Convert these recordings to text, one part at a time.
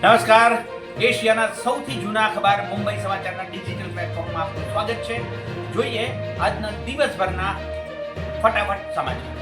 નમસ્કાર. એશિયાના સૌથી જૂના અખબાર મુંબઈ સમાચારના ડિજિટલ પ્લેટફોર્મમાં આપનું સ્વાગત છે. જોઈએ આજના દિવસભરના ફટાફટ સમાચાર.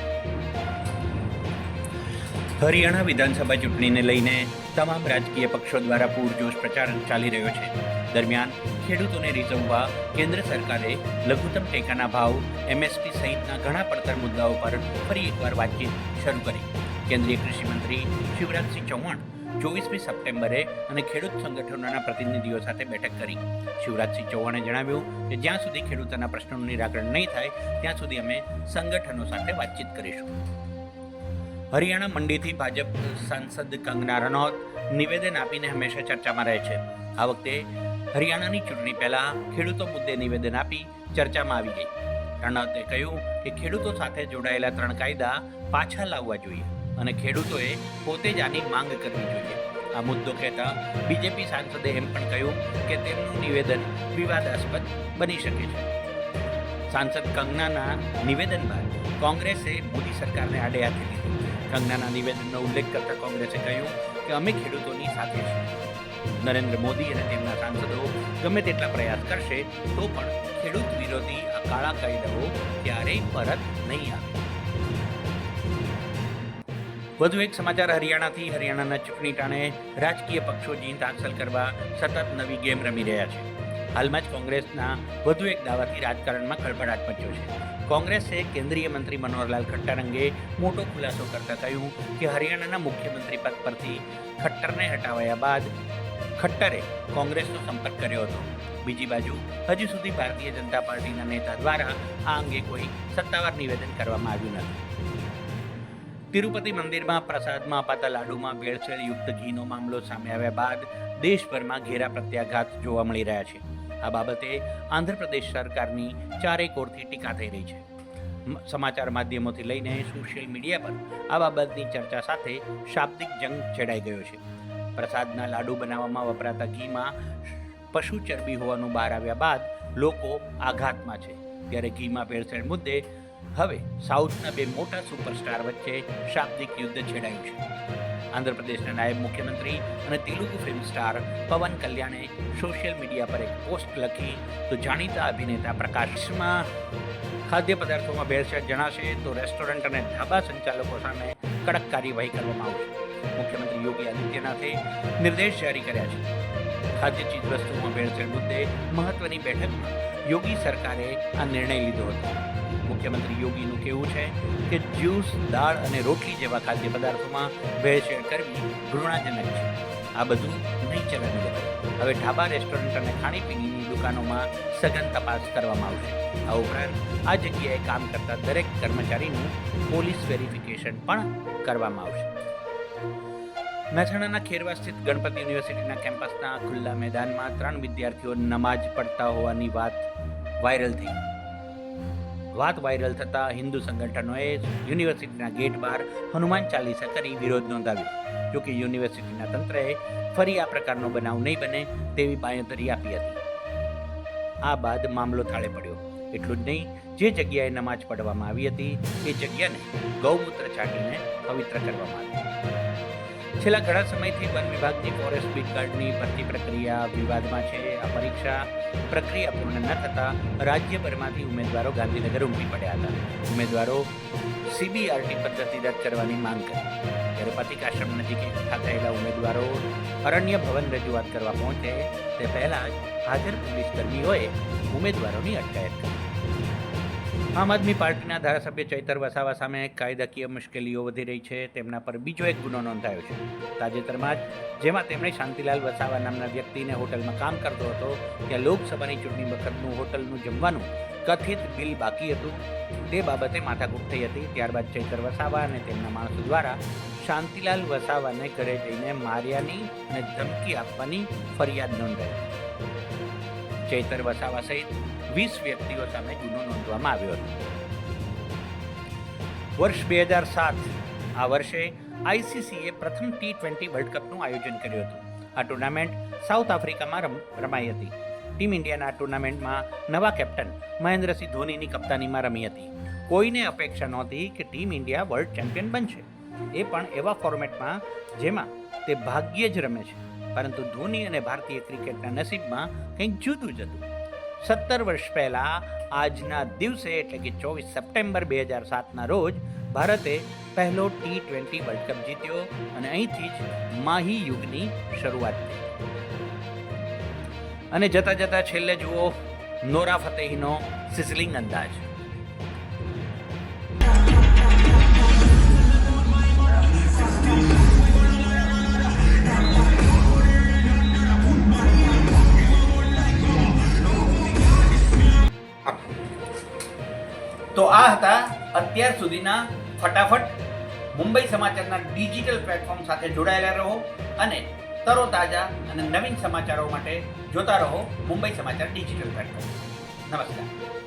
હરિયાણા વિધાનસભા ચૂંટણીને લઈને તમામ રાજકીય પક્ષો દ્વારા પૂરજોશ પ્રચાર ચાલી રહ્યો છે. દરમિયાન ખેડૂતોને રીઝવવા કેન્દ્ર સરકારે લઘુત્તમ ટેકાના ભાવ MSP સહિતના ઘણા પડતર મુદ્દાઓ પર ફરી એકવાર વાતચીત શરૂ કરી. કેન્દ્રીય કૃષિ મંત્રી શિવરાજસિંહ ચૌહાણ 24મી સપ્ટેમ્બરે અને ખેડૂત સંગઠનોના પ્રતિનિધિઓ સાથે બેઠક કરી. શિવરાજસિંહ ચૌહાણે જણાવ્યું કે જ્યાં સુધી ખેડૂતોના પ્રશ્નોનું નિરાકરણ નહીં થાય ત્યાં સુધી અમે સંગઠનો સાથે વાતચીત કરીશું. હરિયાણા મંડીથી ભાજપ સાંસદ કંગના રનૌત નિવેદન આપીને હંમેશા ચર્ચામાં રહે છે. આ વખતે હરિયાણાની ચૂંટણી પહેલા ખેડૂતો મુદ્દે નિવેદન આપી ચર્ચામાં આવી ગઈ. રનૌતે કહ્યું કે ખેડૂતો સાથે જોડાયેલા 3 કાયદા પાછા લાવવા જોઈએ અને ખેડૂતોએ પોતે જ આની માંગ કરવી જોઈએ. આ મુદ્દો કહેતા બીજેપી સાંસદે એમ પણ કહ્યું કે તેમનું નિવેદન વિવાદાસ્પદ બની શકે છે. સાંસદ કંગનાના નિવેદન બાદ કોંગ્રેસે મોદી સરકારને આડે હાથે લીધી. કંગનાના નિવેદનનો ઉલ્લેખ કરતા કોંગ્રેસે કહ્યું કે અમે ખેડૂતોની સાથે છીએ. નરેન્દ્ર મોદી અને તેમના સાંસદો ગમે તેટલા પ્રયાસ કરશે તો પણ ખેડૂત વિરોધી આ કાળા કાયદાઓ ક્યારેય પરત નહીં આવે. વધુ એક સમાચાર હરિયાણાથી. હરિયાણાના ચૂંટણી ટાણે રાજકીય પક્ષો જીત હાંસલ કરવા સતત નવી ગેમ રમી રહ્યા છે. હાલમાં જ કોંગ્રેસના વધુ એક દાવાથી રાજકારણમાં ખળભળાટ મચ્યો છે. કોંગ્રેસે કેન્દ્રીય મંત્રી મનોહરલાલ ખટ્ટર અંગે મોટો ખુલાસો કરતા કહ્યું કે હરિયાણાના મુખ્યમંત્રી પદ પરથી ખટ્ટરને હટાવાયા બાદ ખટ્ટરે કોંગ્રેસનો સંપર્ક કર્યો હતો. બીજી બાજુ હજુ સુધી ભારતીય જનતા પાર્ટીના નેતા દ્વારા આ અંગે કોઈ સત્તાવાર નિવેદન કરવામાં આવ્યું નથી. તિરુપતિ મંદિરમાં પ્રસાદમાં અપાતા લાડુમાં ભેળસેળ યુક્ત ઘીનો મામલો સામે આવ્યા બાદ દેશભરમાં ઘેરા પ્રત્યાઘાત જોવા મળી રહ્યા છે. આ બાબતે આંધ્રપ્રદેશ સરકારની ચારે કોરથી ટીકા થઈ રહી છે. સમાચાર માધ્યમોથી લઈને સોશિયલ મીડિયા પર આ બાબતની ચર્ચા સાથે શાબ્દિક જંગ છેડાઈ ગયો છે. પ્રસાદના લાડુ બનાવવામાં વપરાતા ઘીમાં પશુ ચરબી હોવાનું બહાર આવ્યા બાદ લોકો આઘાતમાં છે. ત્યારે ઘીમાં ભેળસેળ મુદ્દે હવે સાઉથના 2 મોટા સુપરસ્ટાર વચ્ચે શાબ્દિક યુદ્ધ છેડાયું છે. આંધ્રપ્રદેશના નાયબ મુખ્યમંત્રી અને તેલુગુ ફિલ્મ સ્ટાર પવન કલ્યાણે સોશિયલ મીડિયા પર એક પોસ્ટ લખી તો જાણીતા અભિનેતા પ્રકાશમાં ખાદ્ય પદાર્થોમાં ભેળસેળ જણાશે તો રેસ્ટોરન્ટ અને ઢાબા સંચાલકો સામે કડક કાર્યવાહી કરવામાં આવશે. મુખ્યમંત્રી યોગી આદિત્યનાથે નિર્દેશ જારી કર્યા છે. ખાદ્ય ચીજવસ્તુઓમાં ભેળસેળ મુદ્દે મહત્વની બેઠકમાં યોગી સરકારે આ નિર્ણય લીધો હતો. મુખ્યમંત્રી યોગીનું કહેવું છે કે જ્યુસ, દાળ અને રોટલી જેવા ખાદ્ય પદાર્થોમાં ભેળસેળ કરવી ઘૃણાજનક છે. આ બધું નહીં ચલાવી લેવાય. હવે ઢાબા, રેસ્ટોરન્ટ અને ખાણીપીણીની દુકાનોમાં સઘન તપાસ કરવામાં આવશે. આ ઉપરાંત આ જગ્યાએ કામ કરતા દરેક કર્મચારીનું પોલીસ વેરિફિકેશન પણ કરવામાં આવશે. મહેસાણાના ખેરવા સ્થિત ગણપત યુનિવર્સિટીના કેમ્પસના ખુલ્લા મેદાનમાં 3 વિદ્યાર્થીઓ નમાઝ પડતા હોવાની વાત વાયરલ થઈ. વાત વાયરલ થતાં હિન્દુ સંગઠનોએ યુનિવર્સિટીના ગેટ બહાર હનુમાન ચાલીસા કરી વિરોધ નોંધાવ્યો. જોકે યુનિવર્સિટીના તંત્રએ ફરી આ પ્રકારનો બનાવ નહીં બને તેવી બાંયધરી આપી હતી. આ બાદ મામલો થાળે પડ્યો. એટલું જ નહીં, જે જગ્યાએ નમાઝ પઢવામાં આવી હતી એ જગ્યાને ગૌમૂત્ર છાંટીને પવિત્ર કરવામાં આવી. છેલ્લા ઘણા સમયથી વન વિભાગની ફોરેસ્ટ બીટગાર્ડની ભરતી પ્રક્રિયા વિવાદમાં છે. આ પરીક્ષા પ્રક્રિયા પૂર્ણ ન થતાં રાજ્યભરમાંથી ઉમેદવારો ગાંધીનગર ઉમટી પડ્યા હતા. ઉમેદવારો CBRT પદ્ધતિ રદ કરવાની માંગ કરી. ત્યારે પથિકાશ્રમ નજીક એકઠા થયેલા ઉમેદવારો અરણ્ય ભવન રજૂઆત કરવા પહોંચે તે પહેલાં જ હાજર પોલીસ કર્મીઓએ ઉમેદવારોની અટકાયત કરી. આમ આદમી પાર્ટીના ધારાસભ્ય ચૈતર વસાવા સામે કાયદાકીય મુશ્કેલીઓ વધી રહી છે. તેમના પર બીજો એક ગુનો નોંધાયો છે. તાજેતરમાં જ જેમાં તેમણે શાંતિલાલ વસાવા નામના વ્યક્તિને હોટલમાં કામ કરતો હતો ત્યાં લોકસભાની ચૂંટણી વખતનું હોટલનું જમવાનું કથિત બિલ બાકી હતું તે બાબતે માથાકૂટ થઈ હતી. ત્યારબાદ ચૈતર વસાવા અને તેમના માણસો દ્વારા શાંતિલાલ વસાવાને ઘરે જઈને માર્યાની અને ધમકી આપવાની ફરિયાદ નોંધાઈ. ચૈતર વસાવા સહિત 20 વ્યક્તિઓ સામે ગુનો નોંધવામાં આવ્યો હતો. વર્ષ 2007 આ વર્ષે ICCએ પ્રથમ T20 વર્લ્ડ કપનું આયોજન કર્યું હતું. આ ટુર્નામેન્ટ સાઉથ આફ્રિકામાં રમાઈ હતી. ટીમ ઇન્ડિયાના આ ટુર્નામેન્ટમાં નવા કેપ્ટન મહેન્દ્રસિંહ ધોનીની કપ્તાનીમાં રમી હતી. કોઈને અપેક્ષા નહોતી કે ટીમ ઇન્ડિયા વર્લ્ડ ચેમ્પિયન બનશે, એ પણ એવા ફોર્મેટમાં જેમાં તે ભાગ્યે જ રમે છે. પરંતુ ધોની અને ભારતીય ક્રિકેટના નસીબમાં કંઈક જુદું જ હતું. 17 વર્ષ પહેલાં આજના દિવસે એટલે કે 24 સપ્ટેમ્બર 2007ના રોજ ભારતે પહેલો T20 વર્લ્ડ કપ જીત્યો અને અહીંથી જ માહી યુગની શરૂઆત થઈ. અને જતા જતા છેલ્લે જુઓ નોરા ફતેહીનો સિઝલિંગ અંદાજ. તો આ હતા અત્યાર સુધીના ફટાફટ. મુંબઈ સમાચારના ડિજિટલ પ્લેટફોર્મ સાથે જોડાયેલા રહો અને તરોતાજા અને નવીન સમાચારો માટે જોતા રહો મુંબઈ સમાચાર ડિજિટલ પ્લેટફોર્મ. નમસ્કાર.